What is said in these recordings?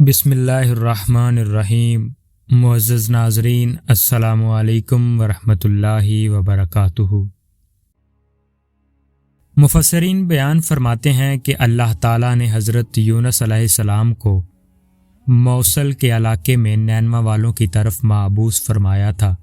بسم اللہ الرحمن الرحیم۔ معزز ناظرین، السلام علیکم ورحمۃ اللہ وبرکاتہ۔ مفسرین بیان فرماتے ہیں کہ اللہ تعالیٰ نے حضرت یونس علیہ السلام کو موصل کے علاقے میں نینوا والوں کی طرف مابعوث فرمایا تھا۔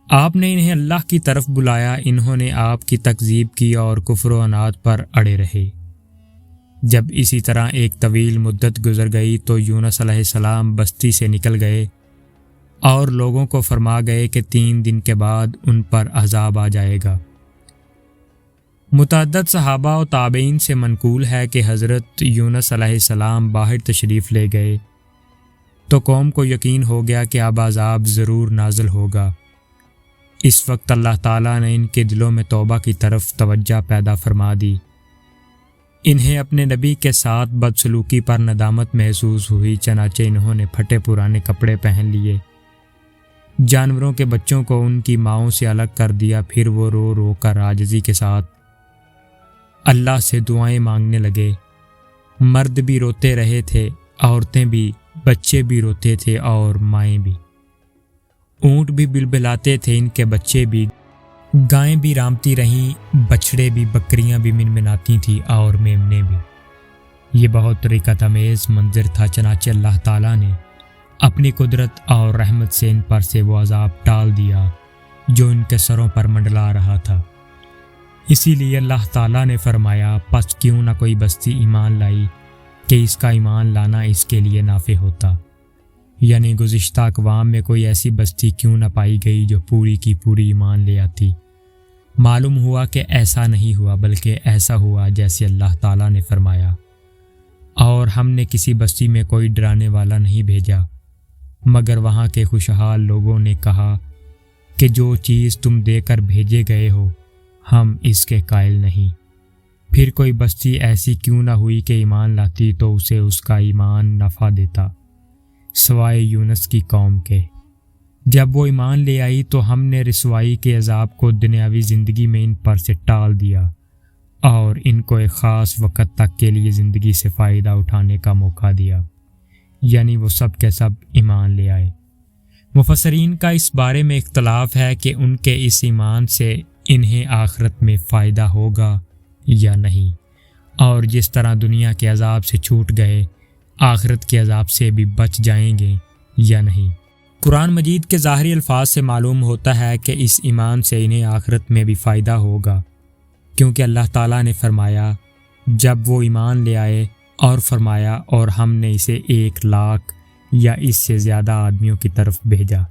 آپ نے انہیں اللہ کی طرف بلایا، انہوں نے آپ کی تکذیب کی اور کفر و عناد پر اڑے رہے۔ جب اسی طرح ایک طویل مدت گزر گئی تو یونس علیہ السلام بستی سے نکل گئے اور لوگوں کو فرما گئے کہ 3 دن کے بعد ان پر عذاب آ جائے گا۔ متعدد صحابہ و تابعین سے منقول ہے کہ حضرت یونس علیہ السلام باہر تشریف لے گئے تو قوم کو یقین ہو گیا کہ اب عذاب ضرور نازل ہوگا۔ اس وقت اللہ تعالیٰ نے ان کے دلوں میں توبہ کی طرف توجہ پیدا فرما دی۔ انہیں اپنے نبی کے ساتھ بدسلوکی پر ندامت محسوس ہوئی، چنانچہ انہوں نے پھٹے پرانے کپڑے پہن لیے، جانوروں کے بچوں کو ان کی ماؤں سے الگ کر دیا، پھر وہ رو رو کر عاجزی کے ساتھ اللہ سے دعائیں مانگنے لگے۔ مرد بھی روتے رہے تھے، عورتیں بھی، بچے بھی روتے تھے اور مائیں بھی۔ اونٹ بھی بلبلاتے تھے، ان کے بچے بھی، گائیں بھی رامتی رہیں، بچھڑے بھی، بکریاں بھی منمناتی تھیں اور میمنے بھی۔ یہ بہت رکت امیز منظر تھا، چنانچہ اللہ تعالیٰ نے اپنی قدرت اور رحمت سے ان پر سے وہ عذاب ٹال دیا جو ان کے سروں پر منڈلا رہا تھا۔ اسی لیے اللہ تعالیٰ نے فرمایا، پس کیوں نہ کوئی بستی ایمان لائی کہ اس کا ایمان لانا اس کے لیے نافع ہوتا، یعنی گزشتہ اقوام میں کوئی ایسی بستی کیوں نہ پائی گئی جو پوری کی پوری ایمان لے آتی۔ معلوم ہوا کہ ایسا نہیں ہوا، بلکہ ایسا ہوا جیسے اللہ تعالیٰ نے فرمایا، اور ہم نے کسی بستی میں کوئی ڈرانے والا نہیں بھیجا مگر وہاں کے خوشحال لوگوں نے کہا کہ جو چیز تم دے کر بھیجے گئے ہو ہم اس کے قائل نہیں۔ پھر کوئی بستی ایسی کیوں نہ ہوئی کہ ایمان لاتی تو اسے اس کا ایمان نفع دیتا، سوائے یونس کی قوم کے۔ جب وہ ایمان لے آئی تو ہم نے رسوائی کے عذاب کو دنیاوی زندگی میں ان پر سے ٹال دیا اور ان کو ایک خاص وقت تک کے لیے زندگی سے فائدہ اٹھانے کا موقع دیا، یعنی وہ سب کے سب ایمان لے آئے۔ مفسرین کا اس بارے میں اختلاف ہے کہ ان کے اس ایمان سے انہیں آخرت میں فائدہ ہوگا یا نہیں، اور جس طرح دنیا کے عذاب سے چھوٹ گئے آخرت کے عذاب سے بھی بچ جائیں گے یا نہیں۔ قرآن مجید کے ظاہری الفاظ سے معلوم ہوتا ہے کہ اس ایمان سے انہیں آخرت میں بھی فائدہ ہوگا، کیونکہ اللہ تعالیٰ نے فرمایا جب وہ ایمان لے آئے، اور فرمایا اور ہم نے اسے 1,00,000 یا اس سے زیادہ آدمیوں کی طرف بھیجا،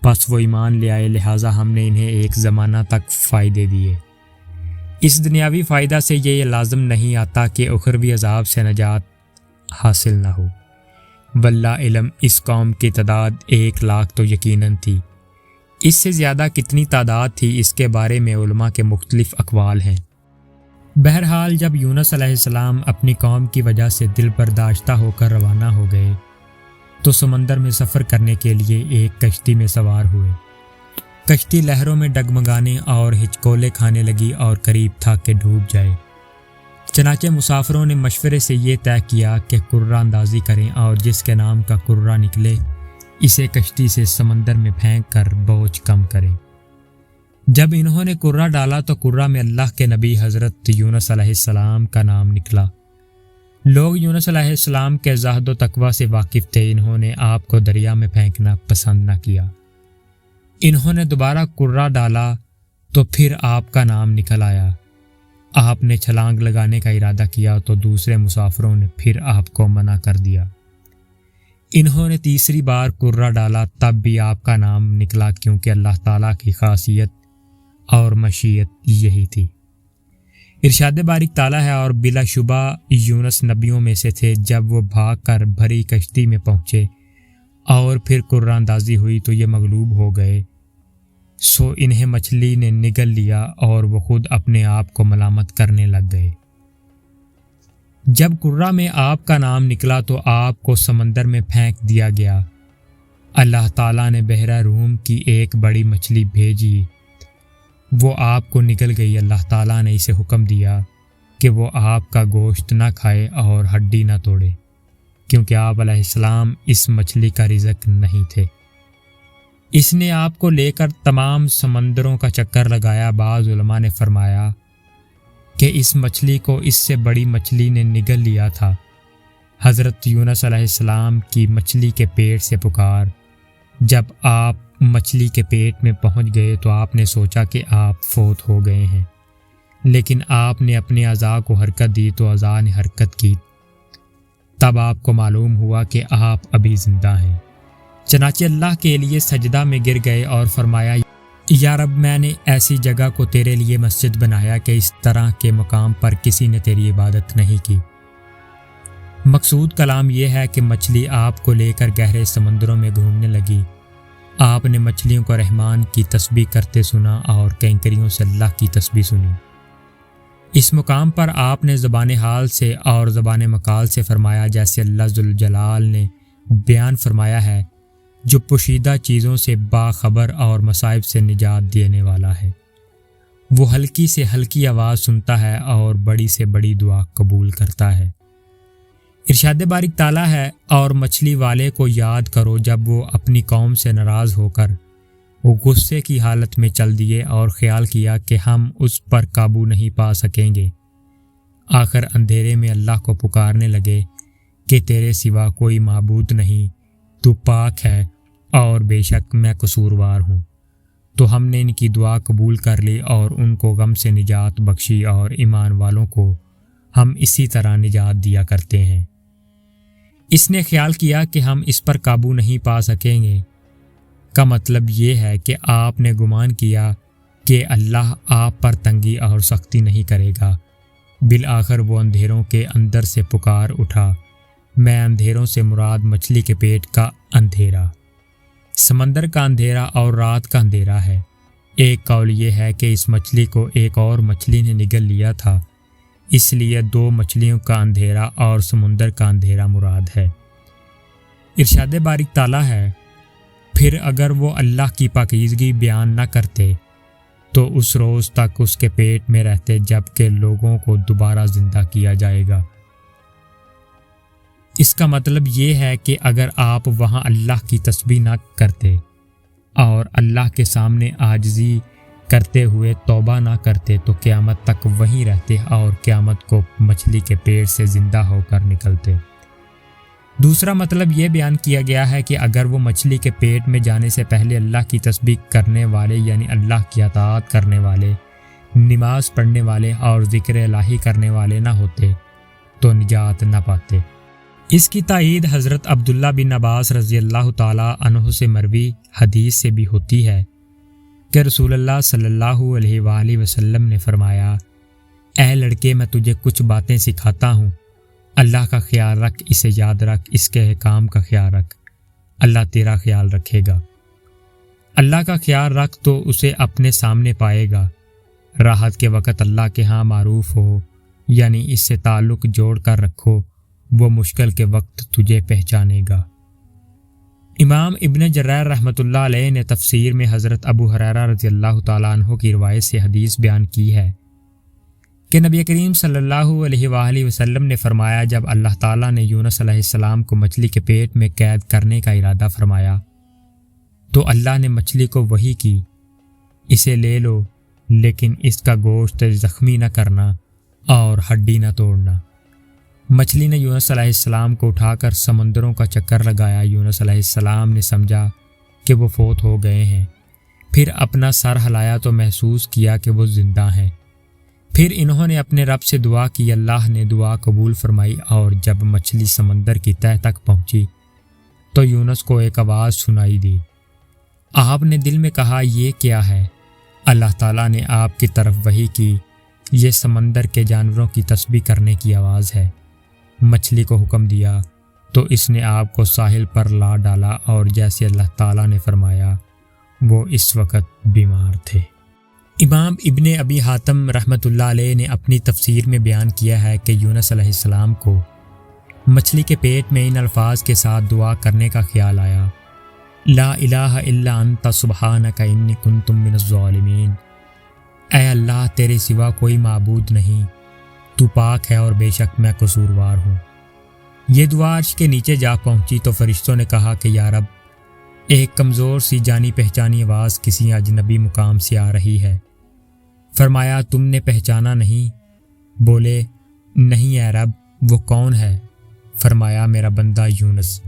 پس وہ ایمان لے آئے، لہٰذا ہم نے انہیں ایک زمانہ تک فائدے دیے۔ اس دنیاوی فائدہ سے یہ لازم نہیں آتا کہ اخروی عذاب سے نجات حاصل نہ ہو۔ واللہ علم اس قوم کی تعداد 1,00,000 تو یقیناً تھی، اس سے زیادہ کتنی تعداد تھی اس کے بارے میں علماء کے مختلف اقوال ہیں۔ بہرحال جب یونس علیہ السلام اپنی قوم کی وجہ سے دل برداشتہ ہو کر روانہ ہو گئے تو سمندر میں سفر کرنے کے لیے ایک کشتی میں سوار ہوئے۔ کشتی لہروں میں ڈگمگانے اور ہچکولے کھانے لگی اور قریب تھا کہ ڈوب جائے، چنانچہ مسافروں نے مشورے سے یہ طے کیا کہ کرہ اندازی کریں اور جس کے نام کا کرہ نکلے اسے کشتی سے سمندر میں پھینک کر بوجھ کم کریں۔ جب انہوں نے کرہ ڈالا تو کرہ میں اللہ کے نبی حضرت یونس علیہ السلام کا نام نکلا۔ لوگ یونس علیہ السلام کے زہد و تقویٰ سے واقف تھے، انہوں نے آپ کو دریا میں پھینکنا پسند نہ کیا۔ انہوں نے دوبارہ کرہ ڈالا تو پھر آپ کا نام نکل آیا۔ آپ نے چھلانگ لگانے کا ارادہ کیا تو دوسرے مسافروں نے پھر آپ کو منع کر دیا۔ انہوں نے تیسری بار کرہ ڈالا، تب بھی آپ کا نام نکلا، کیونکہ اللہ تعالیٰ کی خاصیت اور مشیت یہی تھی۔ ارشاد باری تعالیٰ ہے، اور بلا شبہ یونس نبیوں میں سے تھے۔ جب وہ بھاگ کر بھری کشتی میں پہنچے اور پھر کرہ اندازی ہوئی تو یہ مغلوب ہو گئے، سو انہیں مچھلی نے نگل لیا اور وہ خود اپنے آپ کو ملامت کرنے لگ گئے۔ جب کرہ میں آپ کا نام نکلا تو آپ کو سمندر میں پھینک دیا گیا۔ اللہ تعالیٰ نے بحیرہ روم کی ایک بڑی مچھلی بھیجی، وہ آپ کو نگل گئی۔ اللہ تعالیٰ نے اسے حکم دیا کہ وہ آپ کا گوشت نہ کھائے اور ہڈی نہ توڑے، کیونکہ آپ علیہ السلام اس مچھلی کا رزق نہیں تھے۔ اس نے آپ کو لے کر تمام سمندروں کا چکر لگایا۔ بعض علماء نے فرمایا کہ اس مچھلی کو اس سے بڑی مچھلی نے نگل لیا تھا۔ حضرت یونس علیہ السلام کی مچھلی کے پیٹ سے پکار، جب آپ مچھلی کے پیٹ میں پہنچ گئے تو آپ نے سوچا کہ آپ فوت ہو گئے ہیں، لیکن آپ نے اپنے اعضاء کو حرکت دی تو اعضاء نے حرکت کی۔ تب آپ کو معلوم ہوا کہ آپ ابھی زندہ ہیں۔ چنانچہ اللہ کے لیے سجدہ میں گر گئے اور فرمایا، یا رب، میں نے ایسی جگہ کو تیرے لیے مسجد بنایا کہ اس طرح کے مقام پر کسی نے تیری عبادت نہیں کی۔ مقصود کلام یہ ہے کہ مچھلی آپ کو لے کر گہرے سمندروں میں گھومنے لگی۔ آپ نے مچھلیوں کو رحمان کی تسبیح کرتے سنا اور کینکریوں سے اللہ کی تسبیح سنی۔ اس مقام پر آپ نے زبان حال سے اور زبان مقال سے فرمایا، جیسے اللہ ذوالجلال نے بیان فرمایا ہے، جو پوشیدہ چیزوں سے باخبر اور مصائب سے نجات دینے والا ہے۔ وہ ہلکی سے ہلکی آواز سنتا ہے اور بڑی سے بڑی دعا قبول کرتا ہے۔ ارشاد بارک تعالیٰ ہے، اور مچھلی والے کو یاد کرو جب وہ اپنی قوم سے ناراض ہو کر وہ غصے کی حالت میں چل دیے اور خیال کیا کہ ہم اس پر قابو نہیں پا سکیں گے۔ آخر اندھیرے میں اللہ کو پکارنے لگے کہ تیرے سوا کوئی معبود نہیں، تو پاک ہے اور بے شک میں قصوروار ہوں۔ تو ہم نے ان کی دعا قبول کر لی اور ان کو غم سے نجات بخشی، اور ایمان والوں کو ہم اسی طرح نجات دیا کرتے ہیں۔ اس نے خیال کیا کہ ہم اس پر قابو نہیں پا سکیں گے کا مطلب یہ ہے کہ آپ نے گمان کیا کہ اللہ آپ پر تنگی اور سختی نہیں کرے گا۔ بالآخر وہ اندھیروں کے اندر سے پکار اٹھا۔ میں اندھیروں سے مراد مچھلی کے پیٹ کا اندھیرا، سمندر کا اندھیرا اور رات کا اندھیرا ہے۔ ایک قول یہ ہے کہ اس مچھلی کو ایک اور مچھلی نے نگل لیا تھا، اس لیے دو مچھلیوں کا اندھیرا اور سمندر کا اندھیرا مراد ہے۔ ارشاد بارک تعالیٰ ہے، پھر اگر وہ اللہ کی پاکیزگی بیان نہ کرتے تو اس روز تک اس کے پیٹ میں رہتے جب کہ لوگوں کو دوبارہ زندہ کیا جائے گا۔ اس کا مطلب یہ ہے کہ اگر آپ وہاں اللہ کی تسبیح نہ کرتے اور اللہ کے سامنے عاجزی کرتے ہوئے توبہ نہ کرتے تو قیامت تک وہیں رہتے اور قیامت کو مچھلی کے پیٹ سے زندہ ہو کر نکلتے۔ دوسرا مطلب یہ بیان کیا گیا ہے کہ اگر وہ مچھلی کے پیٹ میں جانے سے پہلے اللہ کی تسبیح کرنے والے یعنی اللہ کی اطاعت کرنے والے، نماز پڑھنے والے اور ذکر الہی کرنے والے نہ ہوتے تو نجات نہ پاتے۔ اس کی تائید حضرت عبداللہ بن عباس رضی اللہ تعالی عنہ سے مروی حدیث سے بھی ہوتی ہے کہ رسول اللہ صلی اللہ علیہ وآلہ وسلم نے فرمایا، اے لڑکے، میں تجھے کچھ باتیں سکھاتا ہوں، اللہ کا خیال رکھ، اسے یاد رکھ، اس کے احکام کا خیال رکھ، اللہ تیرا خیال رکھے گا۔ اللہ کا خیال رکھ تو اسے اپنے سامنے پائے گا۔ راحت کے وقت اللہ کے ہاں معروف ہو، یعنی اس سے تعلق جوڑ کر رکھو، وہ مشکل کے وقت تجھے پہچانے گا۔ امام ابن جریر رحمۃ اللہ علیہ نے تفسیر میں حضرت ابو ہریرہ رضی اللہ تعالیٰ عنہ کی روایت سے حدیث بیان کی ہے کہ نبی کریم صلی اللہ علیہ وآلہ وسلم نے فرمایا، جب اللہ تعالیٰ نے یونس علیہ السلام کو مچھلی کے پیٹ میں قید کرنے کا ارادہ فرمایا تو اللہ نے مچھلی کو وحی کی، اسے لے لو لیکن اس کا گوشت زخمی نہ کرنا اور ہڈی نہ توڑنا۔ مچھلی نے یونس علیہ السلام کو اٹھا کر سمندروں کا چکر لگایا۔ یونس علیہ السلام نے سمجھا کہ وہ فوت ہو گئے ہیں، پھر اپنا سر ہلایا تو محسوس کیا کہ وہ زندہ ہیں۔ پھر انہوں نے اپنے رب سے دعا کی، اللہ نے دعا قبول فرمائی، اور جب مچھلی سمندر کی تہہ تک پہنچی تو یونس کو ایک آواز سنائی دی۔ آپ نے دل میں کہا، یہ کیا ہے؟ اللہ تعالیٰ نے آپ کی طرف وحی کی، یہ سمندر کے جانوروں کی تسبیح کرنے کی آواز ہے۔ مچھلی کو حکم دیا تو اس نے آپ کو ساحل پر لا ڈالا، اور جیسے اللہ تعالیٰ نے فرمایا وہ اس وقت بیمار تھے۔ امام ابن ابی حاتم رحمۃ اللہ علیہ نے اپنی تفسیر میں بیان کیا ہے کہ یونس علیہ السلام کو مچھلی کے پیٹ میں ان الفاظ کے ساتھ دعا کرنے کا خیال آیا، لا الہ الا انت سبحانک انی کنت من الظالمین۔ اے اللہ، تیرے سوا کوئی معبود نہیں، تو پاک ہے اور بے شک میں قصوروار ہوں۔ یہ دعا عرش کے نیچے جا پہنچی تو فرشتوں نے کہا کہ یا رب، ایک کمزور سی جانی پہچانی آواز کسی اجنبی مقام سے آ رہی ہے۔ فرمایا تم نے پہچانا نہیں؟ بولے نہیں اے رب، وہ کون ہے؟ فرمایا میرا بندہ یونس۔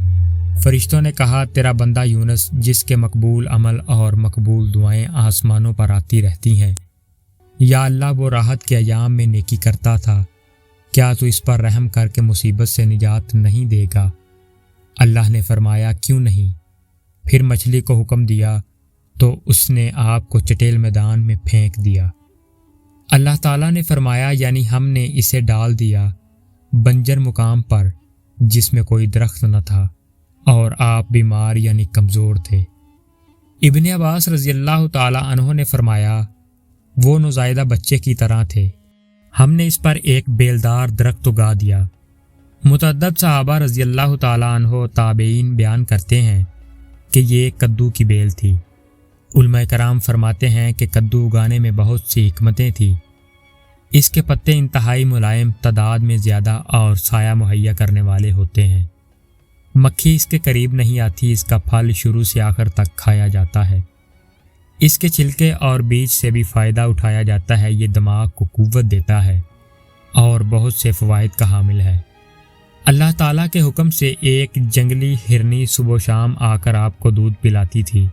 فرشتوں نے کہا تیرا بندہ یونس جس کے مقبول عمل اور مقبول دعائیں آسمانوں پر آتی رہتی ہیں، یا اللہ وہ راحت کے ایام میں نیکی کرتا تھا، کیا تو اس پر رحم کر کے مصیبت سے نجات نہیں دے گا؟ اللہ نے فرمایا کیوں نہیں؟ پھر مچھلی کو حکم دیا تو اس نے آپ کو چٹیل میدان میں پھینک دیا۔ اللہ تعالیٰ نے فرمایا یعنی ہم نے اسے ڈال دیا بنجر مقام پر جس میں کوئی درخت نہ تھا، اور آپ بیمار یعنی کمزور تھے۔ ابن عباس رضی اللہ تعالیٰ عنہ نے فرمایا وہ نوزائیدہ بچے کی طرح تھے، ہم نے اس پر ایک بیلدار درخت اگا دیا۔ متعدد صحابہ رضی اللہ تعالیٰ عنہ تابعین بیان کرتے ہیں کہ یہ کدو کی بیل تھی۔ علماء کرام فرماتے ہیں کہ کدو اگانے میں بہت سی حکمتیں تھیں۔ اس کے پتے انتہائی ملائم، تعداد میں زیادہ اور سایہ مہیا کرنے والے ہوتے ہیں۔ مکھی اس کے قریب نہیں آتی، اس کا پھل شروع سے آخر تک کھایا جاتا ہے۔ اس کے چھلکے اور بیج سے بھی فائدہ اٹھایا جاتا ہے، یہ دماغ کو قوت دیتا ہے اور بہت سے فوائد کا حامل ہے۔ اللہ تعالیٰ کے حکم سے ایک جنگلی ہرنی صبح و شام آ کر آپ کو دودھ پلاتی تھی۔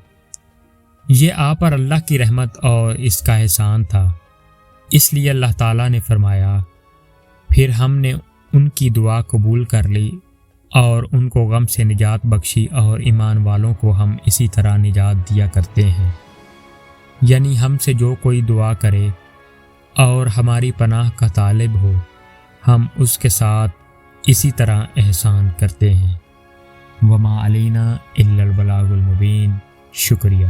یہ آپ پر اللہ کی رحمت اور اس کا احسان تھا، اس لیے اللہ تعالیٰ نے فرمایا پھر ہم نے ان کی دعا قبول کر لی اور ان کو غم سے نجات بخشی، اور ایمان والوں کو ہم اسی طرح نجات دیا کرتے ہیں۔ یعنی ہم سے جو کوئی دعا کرے اور ہماری پناہ کا طالب ہو، ہم اس کے ساتھ اسی طرح احسان کرتے ہیں۔ وما علینا الا البلاغ المبین۔ شکریہ۔